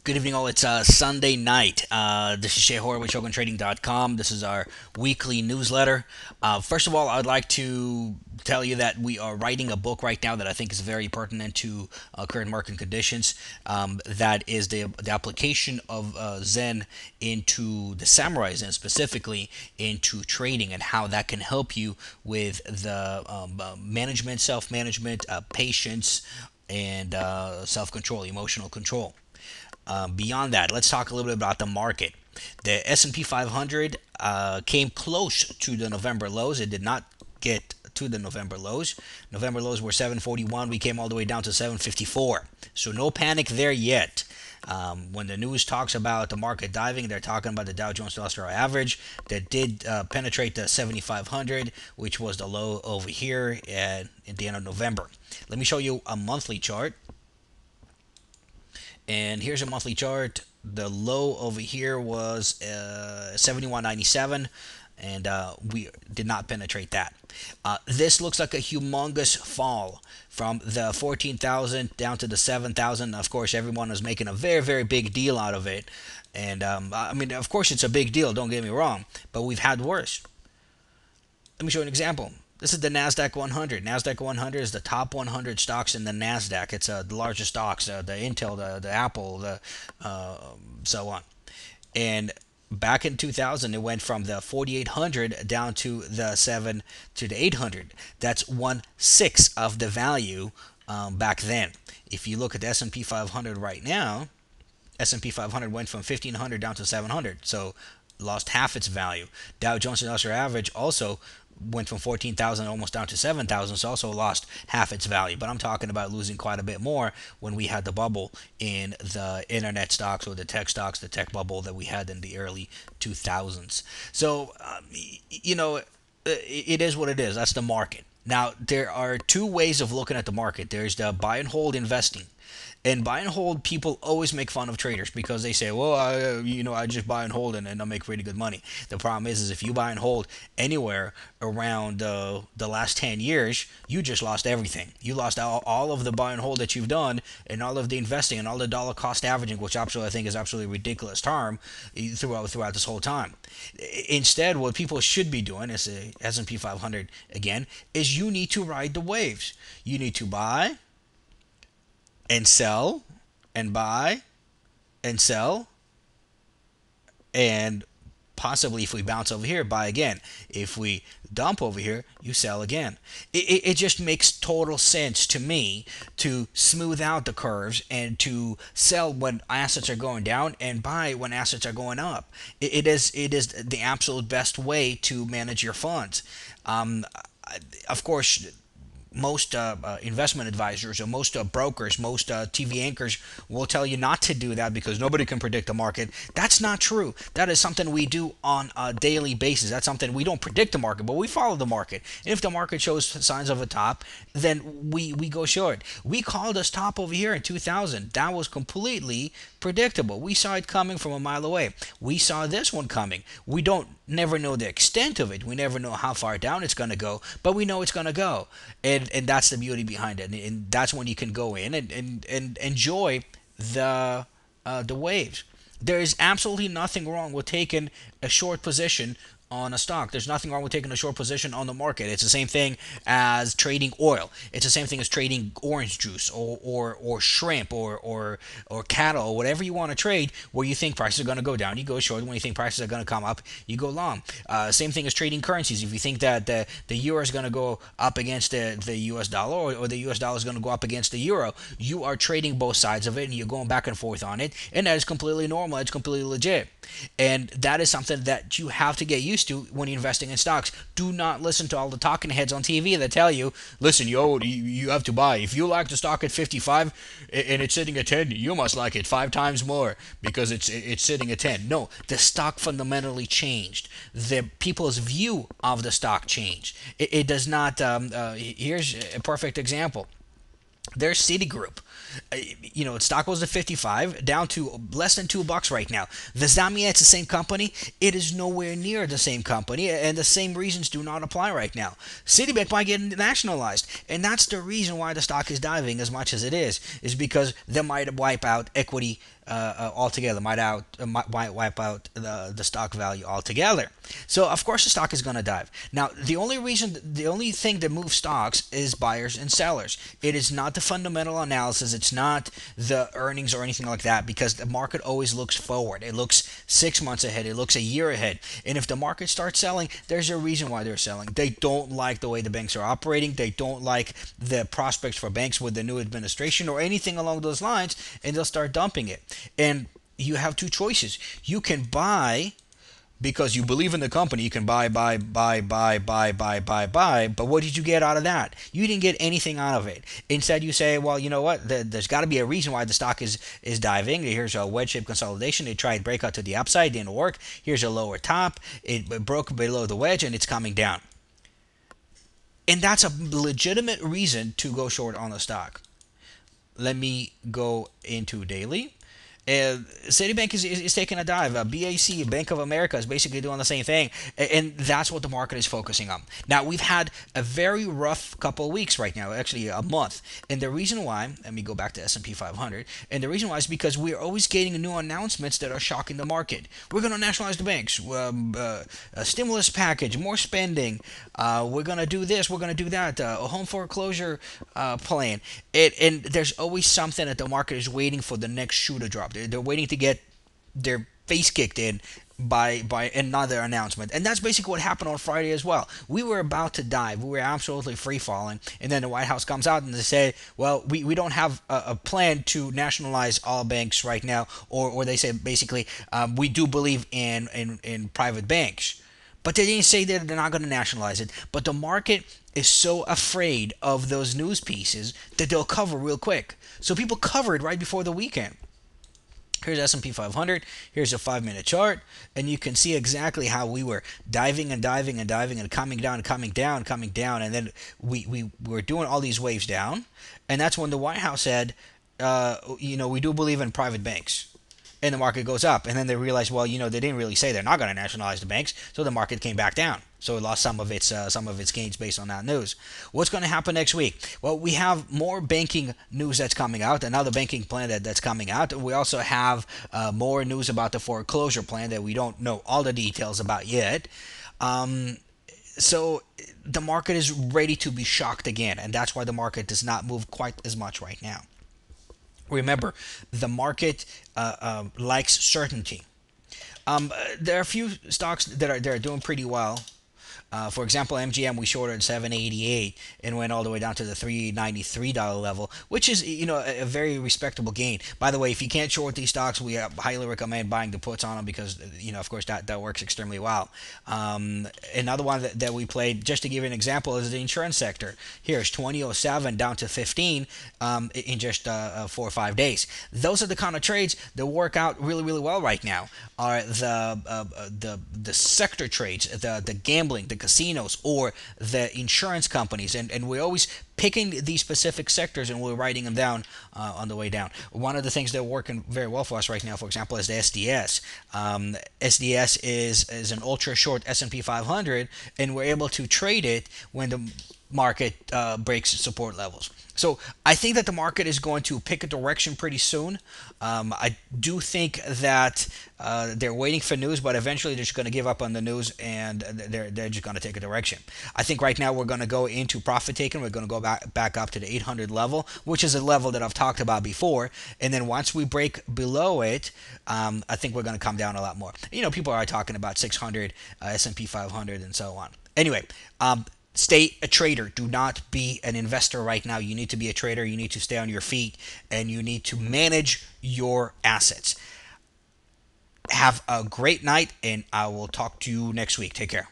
Good evening, all. It's Sunday night. This is Shay Horowitz with ShogunTrading.com. This is our weekly newsletter. First of all, I'd like to tell you that we are writing a book right now that I think is very pertinent to current market conditions. That is the application of Zen into the Samurai Zen, specifically into trading, and how that can help you with the management, self management, patience, and self control, emotional control. Beyond that, let's talk a little bit about the market. The S&P 500 came close to the November lows. It did not get to the November lows. November lows were 741. We came all the way down to 754. So no panic there yet. When the news talks about the market diving, they're talking about the Dow Jones Industrial Average that did penetrate the 7,500, which was the low over here at the end of November. Let me show you a monthly chart. And here's a monthly chart. The low over here was 71.97, and we did not penetrate that. This looks like a humongous fall from the 14,000 down to the 7,000. Of course, everyone was making a very, very big deal out of it. And I mean, of course, it's a big deal, don't get me wrong, but we've had worse. Let me show you an example. This is the Nasdaq 100. Nasdaq 100 is the top 100 stocks in the Nasdaq. It's the largest stocks, the Intel, the Apple, the so on. And back in 2000, it went from the 4,800 down to the 7 to the 800. That's 1/6 of the value back then. If you look at the S&P 500 right now, S&P 500 went from 1,500 down to 700, so lost half its value. Dow Jones Industrial Average also went from 14,000 almost down to 7,000, so also lost half its value. But I'm talking about losing quite a bit more when we had the bubble in the internet stocks or the tech stocks, the tech bubble that we had in the early 2000s. So, it is what it is. That's the market. Now, there are two ways of looking at the market. There's the buy and hold investing. And buy and hold, people always make fun of traders because they say, well, I just buy and hold and I make really good money. The problem is if you buy and hold anywhere around the last 10 years, you just lost everything. You lost all of the buy and hold that you've done and all of the investing and all the dollar cost averaging, which absolutely I think is absolutely ridiculous term throughout this whole time. Instead, what people should be doing is the S&P 500 again is you need to ride the waves. You need to buy and sell and buy and sell, and possibly if we bounce over here, buy again. If we dump over here, you sell again. It just makes total sense to me to smooth out the curves and to sell when assets are going down and buy when assets are going up. It is the absolute best way to manage your funds. Of course, most investment advisors or most brokers, most TV anchors will tell you not to do that because nobody can predict the market. That's not true. That is something we do on a daily basis. That's something we don't predict the market, but we follow the market. And if the market shows signs of a top, then we go short. We called a stop over here in 2000. That was completely predictable. We saw it coming from a mile away. We saw this one coming. We don't never know the extent of it. We never know how far down it's going to go, but we know it's going to go. And that's the beauty behind it. And that's when you can go in and enjoy the waves. There is absolutely nothing wrong with taking a short position on a stock. There's nothing wrong with taking a short position on the market. It's the same thing as trading oil. It's the same thing as trading orange juice or shrimp or cattle or whatever you want to trade where you think prices are going to go down. You go short. When you think prices are going to come up, you go long. Same thing as trading currencies. If you think that the euro is going to go up against the US dollar or the US dollar is going to go up against the euro, you are trading both sides of it and you're going back and forth on it. And that is completely normal. It's completely legit. And that is something that you have to get used to when you're investing in stocks. Do not listen to all the talking heads on TV that tell you, listen, you have to buy. If you like the stock at 55 and it's sitting at 10, you must like it 5 times more because it's sitting at 10. No, the stock fundamentally changed. The people's view of the stock changed. It does not. Here's a perfect example. There's Citigroup. Stock was at 55, down to less than $2 right now. Does that mean it's the same company? It is nowhere near the same company, and the same reasons do not apply right now. Citibank might get nationalized, and that's the reason why the stock is diving as much as it is because they might wipe out equity altogether. Might wipe out the stock value altogether. So of course the stock is going to dive. Now the only thing that moves stocks is buyers and sellers. It is not the fundamental analysis. It's not the earnings or anything like that, because the market always looks forward. It looks 6 months ahead. It looks a year ahead. And if the market starts selling, there's a reason why they're selling. They don't like the way the banks are operating. They don't like the prospects for banks with the new administration or anything along those lines, and they'll start dumping it. And you have two choices. You can buy because you believe in the company. You can buy. But what did you get out of that? You didn't get anything out of it. Instead, you say, well, you know what? There's got to be a reason why the stock is diving. Here's a wedge-shaped consolidation. They tried breakout to the upside, didn't work. Here's a lower top. It broke below the wedge, and it's coming down. And that's a legitimate reason to go short on the stock. Let me go into daily. Citibank is taking a dive. BAC, Bank of America, is basically doing the same thing, and that's what the market is focusing on. Now we've had a very rough couple of weeks right now, actually a month, and the reason why, let me go back to S&P 500, and the reason why is because we're always getting new announcements that are shocking the market. We're going to nationalize the banks, a stimulus package, more spending. We're going to do this, we're going to do that, a home foreclosure plan. And there's always something that the market is waiting for the next shoe to drop. They're waiting to get their face kicked in by another announcement. And that's basically what happened on Friday as well. We were about to dive. We were absolutely free falling. And then the White House comes out and they say, well, we don't have a plan to nationalize all banks right now. Or they say basically, we do believe in private banks. But they didn't say that they're not going to nationalize it. But the market is so afraid of those news pieces that they'll cover real quick. So people covered right before the weekend. Here's S&P 500. Here's a 5-minute chart, and you can see exactly how we were diving and diving and diving and coming down, and then we were doing all these waves down, and that's when the White House said, we do believe in private banks. And the market goes up, and then they realize, well, they didn't really say they're not going to nationalize the banks, so the market came back down. So it lost some of its gains based on that news. What's going to happen next week? Well, we have more banking news that's coming out, another banking plan that's coming out. We also have more news about the foreclosure plan that we don't know all the details about yet. So the market is ready to be shocked again, and that's why the market does not move quite as much right now. Remember, the market likes certainty. There are a few stocks that are doing pretty well. For example, MGM we shorted 788 and went all the way down to the $393 level, which is a very respectable gain. By the way, if you can't short these stocks, we highly recommend buying the puts on them because of course that works extremely well. Another one that we played, just to give you an example, is the insurance sector. Here's 2007 down to 15 in just 4 or 5 days. Those are the kind of trades that work out really really well right now. Are the sector trades, the gambling, the casinos, or the insurance companies, and we're always picking these specific sectors and we're writing them down on the way down. One of the things that are working very well for us right now, for example, is the SDS. SDS is an ultra short S&P 500, and we're able to trade it when the market breaks support levels. So I think that the market is going to pick a direction pretty soon. I do think that they're waiting for news, but eventually they're just going to give up on the news and they're just going to take a direction. I think right now we're going to go into profit taking. We're going to go back up to the 800 level, which is a level that I've talked about before. And then once we break below it, I think we're going to come down a lot more. People are talking about 600, S&P 500, and so on. Anyway, stay a trader. Do not be an investor right now. You need to be a trader. You need to stay on your feet, and you need to manage your assets. Have a great night, and I will talk to you next week. Take care.